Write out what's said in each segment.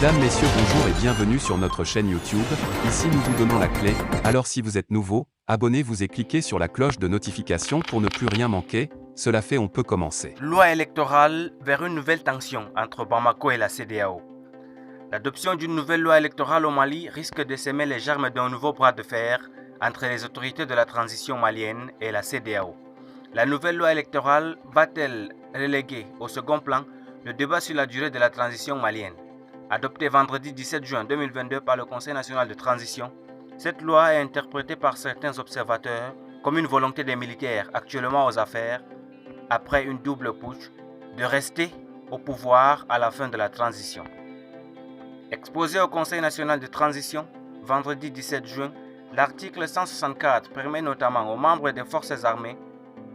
Mesdames, Messieurs, bonjour et bienvenue sur notre chaîne YouTube. Ici nous vous donnons la clé, alors si vous êtes nouveau, abonnez-vous et cliquez sur la cloche de notification pour ne plus rien manquer. Cela fait, on peut commencer. Loi électorale vers une nouvelle tension entre Bamako et la CEDEAO. L'adoption d'une nouvelle loi électorale au Mali risque de semer les germes d'un nouveau bras de fer entre les autorités de la transition malienne et la CEDEAO. La nouvelle loi électorale va-t-elle reléguer au second plan le débat sur la durée de la transition malienne? Adoptée vendredi 17 juin 2022 par le Conseil national de transition, cette loi est interprétée par certains observateurs comme une volonté des militaires actuellement aux affaires, après une double putsch, de rester au pouvoir à la fin de la transition. Exposé au Conseil national de transition, vendredi 17 juin, l'article 164 permet notamment aux membres des forces armées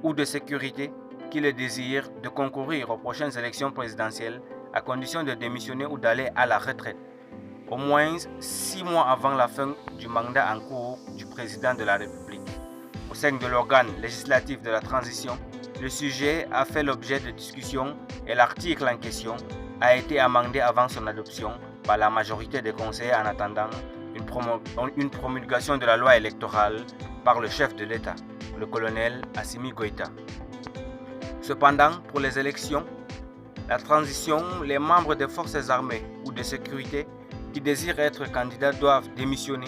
ou de sécurité qui le désirent de concourir aux prochaines élections présidentielles à condition de démissionner ou d'aller à la retraite, au moins 6 mois avant la fin du mandat en cours du président de la République. Au sein de l'organe législatif de la transition, le sujet a fait l'objet de discussions et l'article en question a été amendé avant son adoption par la majorité des conseillers en attendant une promulgation de la loi électorale par le chef de l'État, le colonel Assimi Goïta. Cependant, pour les élections, la transition, les membres des forces armées ou de sécurité qui désirent être candidats doivent démissionner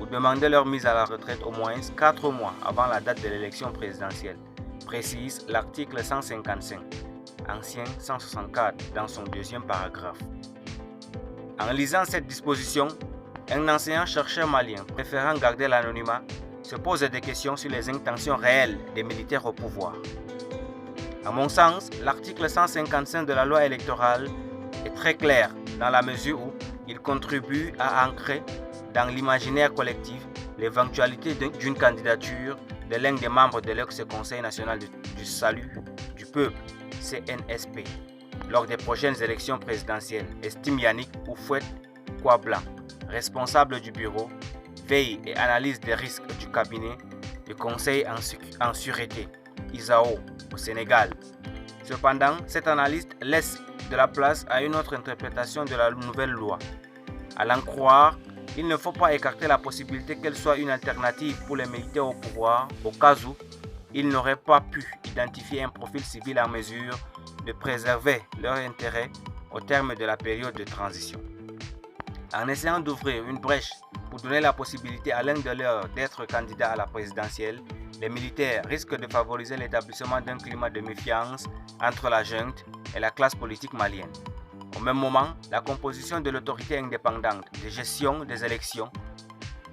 ou demander leur mise à la retraite au moins 4 mois avant la date de l'élection présidentielle, précise l'article 155, ancien 164 dans son deuxième paragraphe. En lisant cette disposition, un enseignant-chercheur malien préférant garder l'anonymat se pose des questions sur les intentions réelles des militaires au pouvoir. À mon sens, l'article 155 de la loi électorale est très clair dans la mesure où il contribue à ancrer dans l'imaginaire collectif l'éventualité d'une candidature de l'un des membres de l'ex-Conseil national du salut du peuple, CNSP, lors des prochaines élections présidentielles, estime Yannick Oufouette-Kouablan, responsable du bureau veille et analyse des risques du cabinet du Conseil en sûreté, ISAO, au Sénégal. Cependant, cette analyse laisse de la place à une autre interprétation de la nouvelle loi. À l'en croire, il ne faut pas écarter la possibilité qu'elle soit une alternative pour les militaires au pouvoir au cas où ils n'auraient pas pu identifier un profil civil en mesure de préserver leurs intérêts au terme de la période de transition. En essayant d'ouvrir une brèche pour donner la possibilité à l'un de leurs d'être candidat à la présidentielle, les militaires risquent de favoriser l'établissement d'un climat de méfiance entre la junte et la classe politique malienne. Au même moment, la composition de l'autorité indépendante de gestion des élections,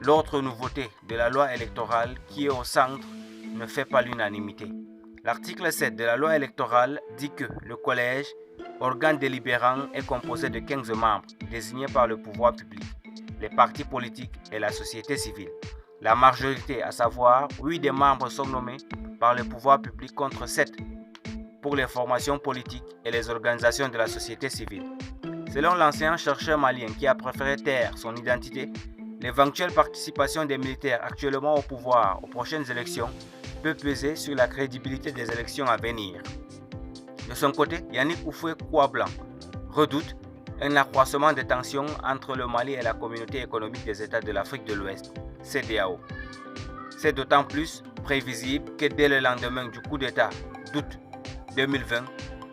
l'autre nouveauté de la loi électorale qui est au centre, ne fait pas l'unanimité. L'article 7 de la loi électorale dit que le collège, organe délibérant, est composé de 15 membres désignés par le pouvoir public, les partis politiques et la société civile. La majorité, à savoir 8 des membres, sont nommés par le pouvoir public contre 7 pour les formations politiques et les organisations de la société civile. Selon l'enseignant-chercheur malien qui a préféré taire son identité, l'éventuelle participation des militaires actuellement au pouvoir aux prochaines élections peut peser sur la crédibilité des élections à venir. De son côté, Yannick Oufouette-Kouablan redoute un accroissement des tensions entre le Mali et la communauté économique des États de l'Afrique de l'Ouest, CEDEAO. C'est d'autant plus prévisible que dès le lendemain du coup d'État d'août 2020,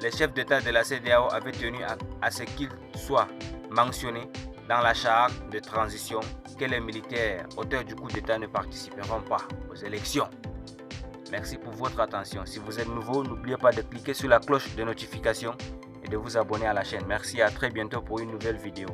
les chefs d'État de la CEDEAO avaient tenu à ce qu'il soit mentionné dans la charte de transition que les militaires auteurs du coup d'État ne participeront pas aux élections. Merci pour votre attention. Si vous êtes nouveau, n'oubliez pas de cliquer sur la cloche de notification et de vous abonner à la chaîne. Merci et à très bientôt pour une nouvelle vidéo.